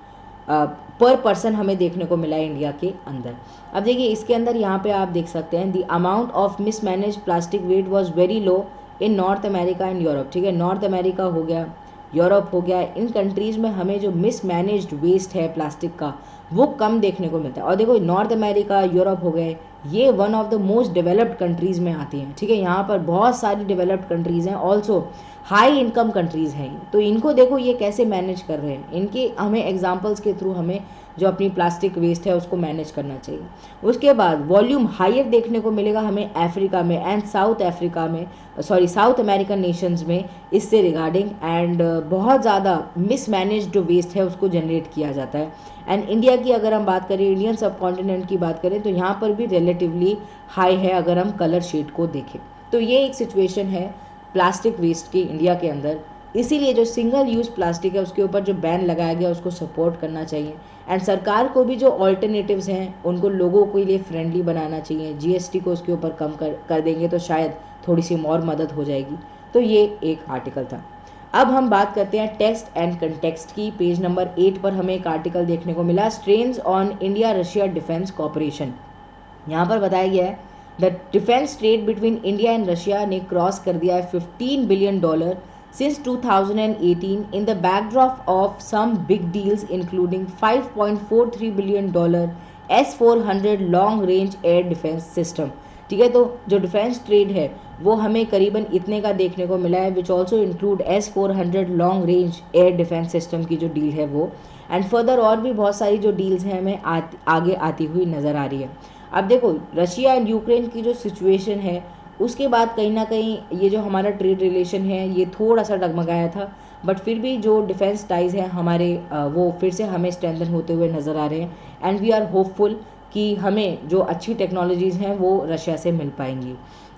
पर पर्सन हमें देखने को मिला है इंडिया के अंदर। अब देखिए इसके अंदर यहाँ पे आप देख सकते हैं, the amount of mismanage plastic wait was very low in north America and Europe, ठीक है, नॉर्थ अमेरिका हो गया, यूरोप हो गया, इन कंट्रीज़ में हमें जो मिसमैनेज्ड वेस्ट है प्लास्टिक का वो कम देखने को मिलता है। और देखो नॉर्थ अमेरिका, यूरोप हो गए, ये one of the most developed countries में आती हैं, ठीक है, यहाँ पर बहुत सारी डेवलप्ड कंट्रीज़ हैं, ऑल्सो हाई इनकम कंट्रीज़ हैं। तो इनको देखो ये कैसे मैनेज कर रहे हैं, इनके हमें एग्जांपल्स के थ्रू हमें जो अपनी प्लास्टिक वेस्ट है उसको मैनेज करना चाहिए। उसके बाद वॉल्यूम हायर देखने को मिलेगा हमें अफ्रीका में एंड साउथ अमेरिकन नेशंस में इससे रिगार्डिंग, एंड बहुत ज़्यादा मिसमैनेज्ड जो वेस्ट है उसको जनरेट किया जाता है। एंड इंडिया की अगर हम बात करें, इंडियन सब कॉन्टिनेंट की बात करें, तो यहाँ पर भी रिलेटिवली हाई है अगर हम कलर शेड को देखें। तो ये एक सिचुएशन है प्लास्टिक वेस्ट की इंडिया के अंदर। इसीलिए जो सिंगल यूज़ प्लास्टिक है उसके ऊपर जो बैन लगाया गया उसको सपोर्ट करना चाहिए, एंड सरकार को भी जो ऑल्टरनेटिव्स हैं उनको लोगों के लिए फ्रेंडली बनाना चाहिए। जीएसटी को उसके ऊपर कम कर देंगे तो शायद थोड़ी सी और मदद हो जाएगी। तो ये एक आर्टिकल था। अब हम बात करते हैं टेक्स्ट एंड कंटेक्स्ट की। पेज नंबर 8 पर हमें एक आर्टिकल देखने को मिला, strains on India Russia defence cooperation. यहाँ पर बताया गया है the defence trade between India and Russia ने क्रॉस कर दिया है $15 billion since 2018 in the backdrop of some big deals including $5.43 billion S-400 long range air defense system। ठीक है, तो जो डिफेंस ट्रेड है वो हमें करीबन इतने का देखने को मिला है, which also include S-400 long range air defence system की जो डील है वो, एंड फर्दर और भी बहुत सारी जो डील्स हैं हमें आगे आती हुई नज़र आ रही है। अब देखो रशिया एंड यूक्रेन की जो सिचुएशन है उसके बाद कहीं ना कहीं ये जो हमारा ट्रेड रिलेशन है ये थोड़ा सा डगमगाया था, बट फिर भी जो डिफेंस टाइज हैं हमारे वो फिर से हमें स्ट्रेंथन होते हुए नज़र आ रहे हैं, एंड वी आर होपफुल कि हमें जो अच्छी टेक्नोलॉजीज़ हैं वो रशिया से मिल पाएंगी।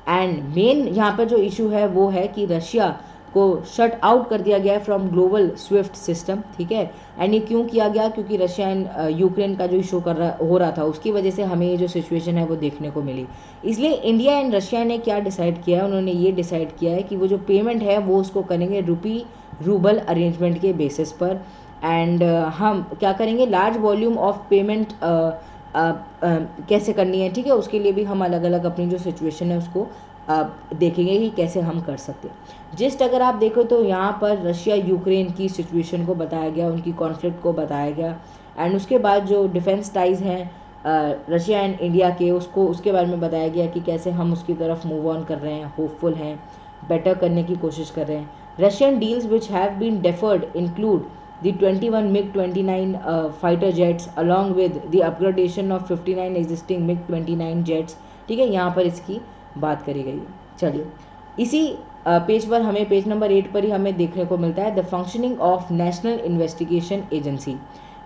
एंड मेन यहाँ पर जो इशू है वो है कि रशिया को शट आउट कर दिया गया है फ्रॉम ग्लोबल स्विफ्ट सिस्टम। ठीक है, एंड ये क्यों किया गया, क्योंकि रशिया एंड यूक्रेन का जो इशू हो रहा था उसकी वजह से हमें ये जो सिचुएशन है वो देखने को मिली। इसलिए इंडिया एंड रशिया ने क्या डिसाइड किया है, उन्होंने ये डिसाइड किया है कि वो जो पेमेंट है वो उसको करेंगे रूबल अरेंजमेंट के बेसिस पर, एंड हम क्या करेंगे, लार्ज वॉल्यूम ऑफ पेमेंट कैसे करनी है। ठीक है, उसके लिए भी हम अलग अलग अपनी जो सिचुएशन है उसको देखेंगे कि कैसे हम कर सकते हैं। जिस्ट अगर आप देखो तो यहाँ पर रशिया यूक्रेन की सिचुएशन को बताया गया, उनकी कॉन्फ्लिक्ट को बताया गया, एंड उसके बाद जो डिफेंस टाइज हैं रशिया एंड इंडिया के उसके बारे में बताया गया कि कैसे हम उसकी तरफ मूव ऑन कर रहे हैं, होपफुल हैं, बेटर करने की कोशिश कर रहे हैं। Russian deals which have been deferred include the 21 MiG-29 fighter jets along with the upgradation of 59 existing MiG-29 jets। ठीक है, यहाँ पर इसकी बात करी गई है। चलिए इसी पेज पर हमें पेज नंबर 8 पर ही हमें देखने को मिलता है the functioning of national investigation agency.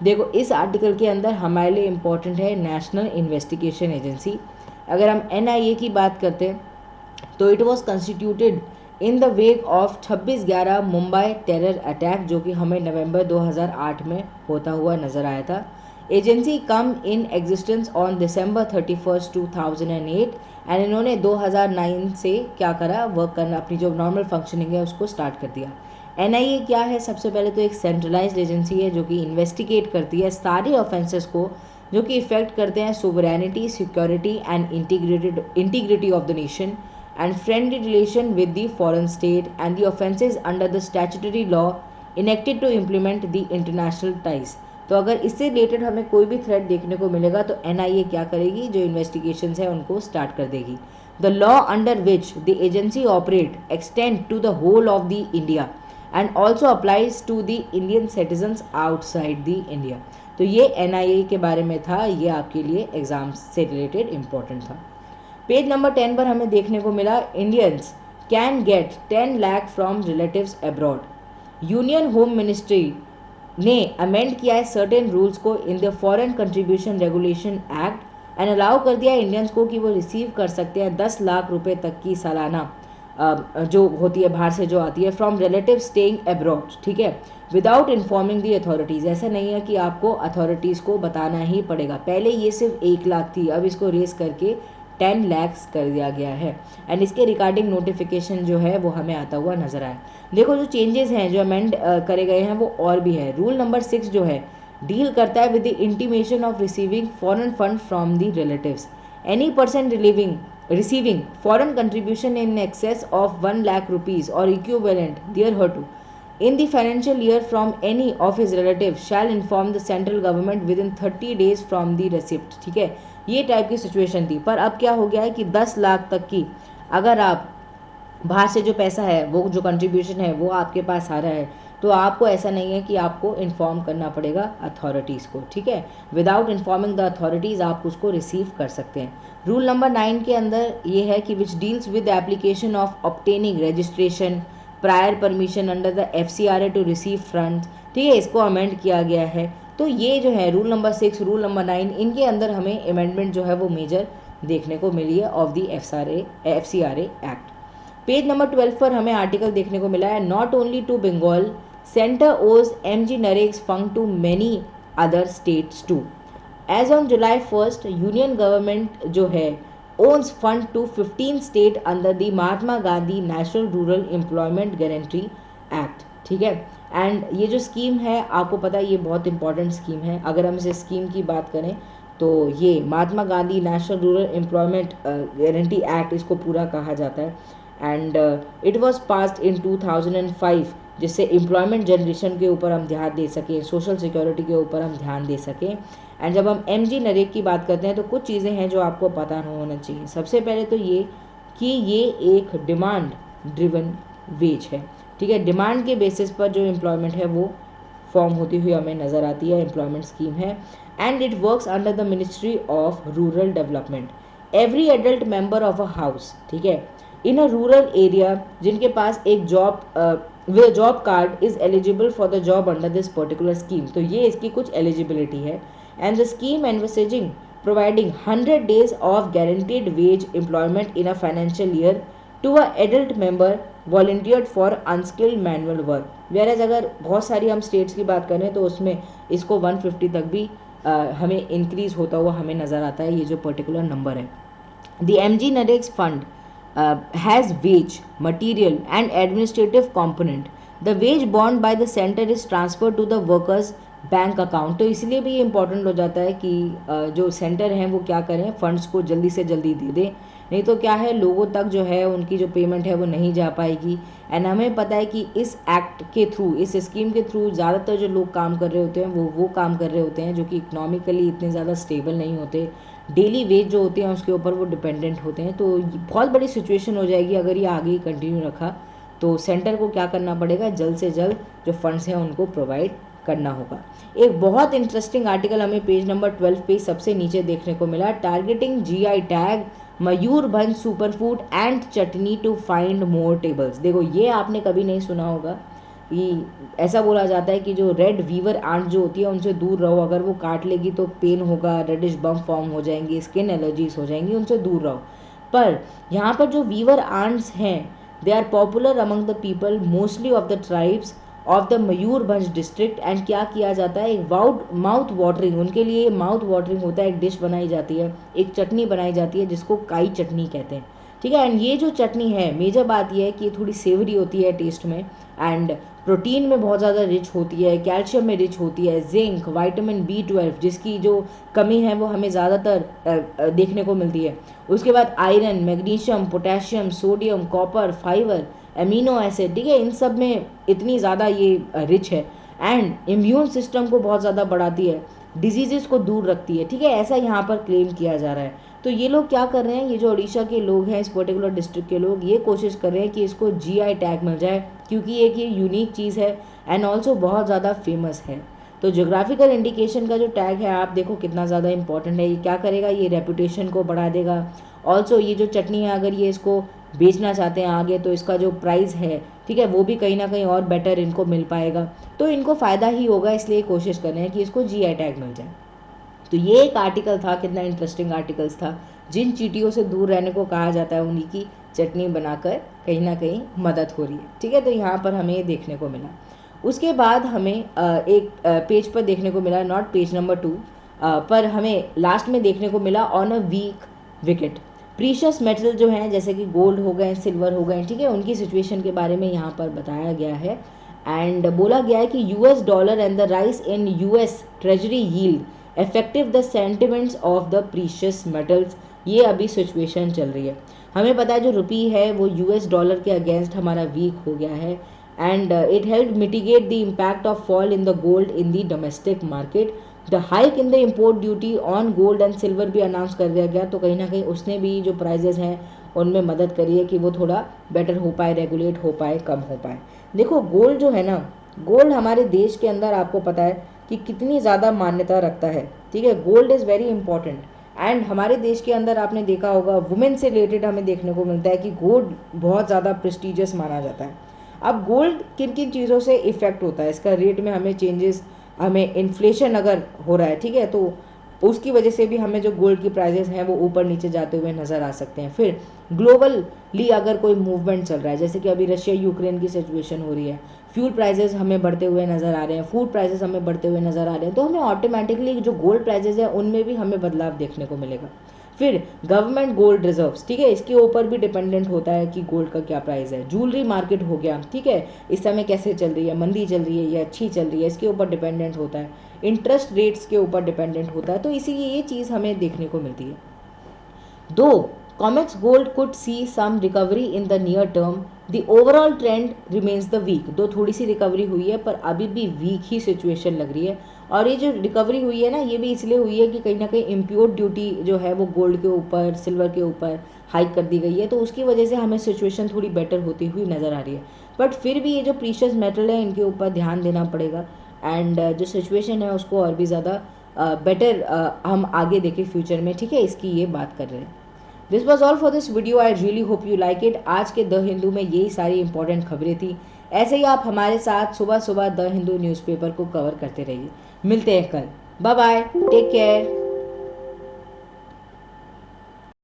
देखो इस आर्टिकल के अंदर हमारे लिए इम्पोर्टेंट है नेशनल इन्वेस्टिगेशन एजेंसी। अगर हम NIA की बात करते हैं तो it was constituted in the wake of 26/11 Mumbai terror attack, जो कि हमें नवंबर 2008 में होता हुआ नज़र आया था। Agency come in existence on December 31, 2008, and इन्होंने 2009 से क्या करा, वर्क करना, अपनी जो नॉर्मल फंक्शनिंग है उसको स्टार्ट कर दिया। NIA क्या है, सबसे पहले तो एक सेंट्रलाइज्ड एजेंसी है जो कि इन्वेस्टिगेट करती है सारे ऑफेंसेस को जो कि इफेक्ट करते हैं sovereignty, security and integrity of the nation and friendly relation with the foreign state and the offences under the statutory law enacted to implement the international ties। तो अगर इससे रिलेटेड हमें कोई भी थ्रेट देखने को मिलेगा तो NIA क्या करेगी, जो इन्वेस्टिगेशंस है उनको स्टार्ट कर देगी। The law under which the agency operate extend to the whole of the India and also applies to the Indian citizens outside the India. तो ये NIA के बारे में था, ये आपके लिए एग्जाम से रिलेटेड इंपॉर्टेंट था। पेज नंबर 10 पर हमें देखने को मिला Indians can get 10 lakh from relatives abroad. Union home ministry ने अमेंड किया है सर्टेन रूल्स को in the foreign contribution regulation act and allow कर दिया है इंडियंस को कि वो रिसीव कर सकते हैं 10 लाख रुपए तक की सालाना जो होती है बाहर से जो आती है फ्रॉम रिलेटिव स्टेइंग अब्रॉड। ठीक है, विदाउट इन्फॉर्मिंग दी अथॉरिटीज़। ऐसा नहीं है कि आपको अथॉरिटीज़ को बताना ही पड़ेगा। पहले ये सिर्फ 1 लाख थी, अब इसको रेस करके 10 लाख कर दिया गया है, एंड इसके रिगार्डिंग नोटिफिकेशन जो है वो हमें आता हुआ नजर आया। देखो जो चेंजेस हैं जो अमेंड करे गए हैं वो और भी है। रूल नंबर 6 जो है डील करता है with the intimation of receiving foreign fund from the relatives. Any person receiving foreign contribution in excess of 1 lakh rupees or equivalent thereto in the financial year from any of his relatives shall inform the central government within 30 days from the receipt। ठीक है, ये type की situation थी, पर अब क्या हो गया है कि 10 लाख तक की अगर आप बाहर से जो पैसा है वो जो कंट्रीब्यूशन है वो आपके पास आ रहा है तो आपको ऐसा नहीं है कि आपको इन्फॉर्म करना पड़ेगा अथॉरिटीज़ को, ठीक है। विदाउट इन्फॉर्मिंग द अथॉरिटीज़ आप उसको रिसीव कर सकते हैं। रूल नंबर 9 के अंदर ये है कि which deals with application of obtaining registration prior permission under the FCRA to receive funds, ठीक है, इसको अमेंड किया गया है। तो ये जो है रूल नंबर 6, रूल नंबर 9, इनके अंदर हमें अमेंडमेंट जो है वो मेजर देखने को मिली है of the FCRA act. Page number 12 पर हमें आर्टिकल देखने को मिला है, not only to Bengal centre owes MG NREGA fund to many other states too. As on July 1 union government जो है owns fund to 15 state under the Mahatma Gandhi national rural employment guarantee act, ठीक है। एंड ये जो स्कीम है आपको पता है ये बहुत इंपॉर्टेंट स्कीम है। अगर हम इस स्कीम की बात करें तो ये Mahatma Gandhi national rural employment guarantee act इसको पूरा कहा जाता है। And it was passed in 2005, जिससे एम्प्लॉयमेंट जनरेशन के ऊपर हम ध्यान दे सकें, सोशल सिक्योरिटी के ऊपर हम ध्यान दे सकें। एंड जब हम MG नरेगा की बात करते हैं तो कुछ चीज़ें हैं जो आपको पता होना चाहिए। सबसे पहले तो ये कि ये एक डिमांड ड्रिवन वेज है, ठीक है। डिमांड के बेसिस पर जो एम्प्लॉयमेंट है वो फॉर्म होती हुई हमें नज़र आती है, एम्प्लॉयमेंट स्कीम है। And it works under the ministry of rural development. Every adult member of a house, ठीक है, इन अ रूरल एरिया जिनके पास एक job card is eligible for the job under this particular scheme. तो ये इसकी कुछ एलिजिबिलिटी है। And the scheme envisaging providing 100 days of guaranteed wage employment in a financial year to a adult member volunteered for unskilled manual work. Whereas अगर बहुत सारी हम states की बात करें तो उसमें इसको 150 तक भी हमें इंक्रीज होता हुआ हमें नज़र आता है, ये जो पर्टिकुलर नंबर है। The MG NREGA fund has wage, material and administrative component. The wage borne by the center is transferred to the workers bank account. तो इसलिए भी ये इंपॉर्टेंट हो जाता है कि जो सेंटर हैं वो क्या करें, फंड्स को जल्दी से जल्दी दे दें, नहीं तो क्या है लोगों तक जो है उनकी जो पेमेंट है वो नहीं जा पाएगी। एंड हमें पता है कि इस एक्ट के थ्रू, इस स्कीम के थ्रू ज़्यादातर जो लोग काम कर रहे होते हैं वो काम कर रहे होते हैं जो कि इकोनॉमिकली इतने ज़्यादा स्टेबल नहीं होते, डेली वेज जो होते हैं उसके ऊपर वो डिपेंडेंट होते हैं। तो बहुत बड़ी सिचुएशन हो जाएगी अगर ये आगे कंटिन्यू रखा तो सेंटर को क्या करना पड़ेगा, जल्द से जल्द जो फंड्स हैं उनको प्रोवाइड करना होगा। एक बहुत इंटरेस्टिंग आर्टिकल हमें पेज नंबर 12 पे सबसे नीचे देखने को मिला, targeting GI tag Mayurbhanj superfood and chutney to find more tables. देखो ये आपने कभी नहीं सुना होगा कि ऐसा बोला जाता है कि जो रेड वीवर आंट जो होती है उनसे दूर रहो, अगर वो काट लेगी तो पेन होगा, रेडिश बम्प फॉर्म हो जाएंगी, स्किन एलर्जीज हो जाएंगी, उनसे दूर रहो। पर यहाँ पर जो वीवर आंट्स हैं they are popular among the people mostly of the tribes of the Mayurbhanj district. And क्या किया जाता है, एक माउथ वाटरिंग, उनके लिए माउथ वाटरिंग होता है, एक डिश बनाई जाती है, एक चटनी बनाई जाती है जिसको काई चटनी कहते हैं, ठीक है। एंड ये जो चटनी है मेजर बात ये है कि ये थोड़ी सेवरी होती है टेस्ट में, एंड प्रोटीन में बहुत ज़्यादा रिच होती है, कैल्शियम में रिच होती है, जिंक, विटामिन B12 जिसकी जो कमी है वो हमें ज़्यादातर देखने को मिलती है। उसके बाद iron, magnesium, potassium, sodium, copper, fibre, amino acid, ठीक है, इन सब में इतनी ज़्यादा ये रिच है। एंड इम्यून सिस्टम को बहुत ज़्यादा बढ़ाती है, डिजीज़ को दूर रखती है, ठीक है, ऐसा यहाँ पर क्लेम किया जा रहा है। तो ये लोग क्या कर रहे हैं, ये जो उड़ीसा के लोग हैं, इस पर्टिकुलर डिस्ट्रिक्ट के लोग ये कोशिश कर रहे हैं कि इसको GI टैग मिल जाए, क्योंकि एक ये यूनिक चीज़ है एंड ऑल्सो बहुत ज़्यादा फेमस है। तो जोग्राफिकल इंडिकेशन का जो टैग है आप देखो कितना ज़्यादा इंपॉर्टेंट है। ये क्या करेगा, ये रेपुटेशन को बढ़ा देगा। ऑल्सो ये जो चटनी है अगर ये इसको बेचना चाहते हैं आगे तो इसका जो प्राइस है, ठीक है, वो भी कहीं ना कहीं और बेटर इनको मिल पाएगा, तो इनको फ़ायदा ही होगा, इसलिए कोशिश कर रहे हैं कि इसको GI टैग मिल जाए। तो ये एक आर्टिकल था, कितना इंटरेस्टिंग आर्टिकल्स था। जिन चीटियों से दूर रहने को कहा जाता है उन्हीं की चटनी बनाकर कहीं ना कहीं मदद हो रही है, ठीक है। तो यहाँ पर हमें ये देखने को मिला। उसके बाद हमें एक पेज पर देखने को मिला, नॉट पेज नंबर 2 पर हमें लास्ट में देखने को मिला on a weak wicket precious metal जो हैं जैसे कि गोल्ड हो गए, सिल्वर हो गए, ठीक है, उनकी सिचुएशन के बारे में यहाँ पर बताया गया है। एंड बोला गया है कि US dollar and the rise in US treasury yield effective the sentiments of the precious metals. ये अभी सिचुएशन चल रही है। हमें पता है जो रुपी है वो US डॉलर के अगेंस्ट हमारा वीक हो गया है and it help mitigate the impact of fall in the gold in the domestic market. The hike in the import duty on gold and silver भी अनाउंस कर दिया गया, तो कहीं ना कहीं उसने भी जो प्राइजेस हैं उनमें मदद करी है कि वो थोड़ा बेटर हो पाए, रेगुलेट हो पाए, कम हो पाए। देखो गोल्ड जो है ना गोल्ड हमारे देश के अंदर आपको पता है कि कितनी ज़्यादा मान्यता रखता है, ठीक है। Gold is very important and हमारे देश के अंदर आपने देखा होगा वुमेन से रिलेटेड हमें देखने को मिलता है कि गोल्ड बहुत ज़्यादा प्रेस्टिजियस माना जाता है। अब गोल्ड किन किन चीज़ों से इफ़ेक्ट होता है, इसका रेट में हमें चेंजेस, हमें इन्फ्लेशन अगर हो रहा है, ठीक है, तो उसकी वजह से भी हमें जो गोल्ड की प्राइजेस हैं वो ऊपर नीचे जाते हुए नज़र आ सकते हैं। फिर ग्लोबली अगर कोई मूवमेंट चल रहा है, जैसे कि अभी रशिया यूक्रेन की सिचुएशन हो रही है, फ्यूल प्राइजेस हमें बढ़ते हुए नज़र आ रहे हैं, फूड प्राइजेस हमें बढ़ते हुए नज़र आ रहे हैं, तो हमें ऑटोमेटिकली जो गोल्ड प्राइजेस है उनमें भी हमें बदलाव देखने को मिलेगा। फिर गवर्नमेंट गोल्ड रिजर्व्स, ठीक है, इसके ऊपर भी डिपेंडेंट होता है कि गोल्ड का क्या प्राइस है। ज्वेलरी मार्केट हो गया, ठीक है, इस समय कैसे चल रही है, मंदी चल रही है या अच्छी चल रही है, इसके ऊपर डिपेंडेंट होता है। इंटरेस्ट रेट्स के ऊपर डिपेंडेंट होता है, तो इसीलिए ये चीज़ हमें देखने को मिलती है। दो COMEX gold could see some recovery in the near term, the overall trend remains the weak। दो थोड़ी सी रिकवरी हुई है पर अभी भी वीक ही सिचुएशन लग रही है। और ये जो रिकवरी हुई है ना, ये भी इसलिए हुई है कि कहीं ना कहीं इम्प्योर्ड ड्यूटी जो है वो गोल्ड के ऊपर, सिल्वर के ऊपर हाइक कर दी गई है, तो उसकी वजह से हमें सिचुएशन थोड़ी बेटर होती हुई नज़र आ रही है। बट फिर भी ये जो प्रीशियस मेटल है इनके ऊपर ध्यान देना पड़ेगा एंड जो सिचुएशन है उसको और भी ज़्यादा बेटर हम आगे देखें फ्यूचर में, ठीक है, इसकी ये बात कर रहे हैं। This was all for this video, I really hope you like it. आज के द हिंदू में यही सारी इंपॉर्टेंट खबरें थी। ऐसे ही आप हमारे साथ सुबह सुबह द हिंदू न्यूज़पेपर को कवर करते रहिए। मिलते हैं कल, बाय बाय, टेक केयर।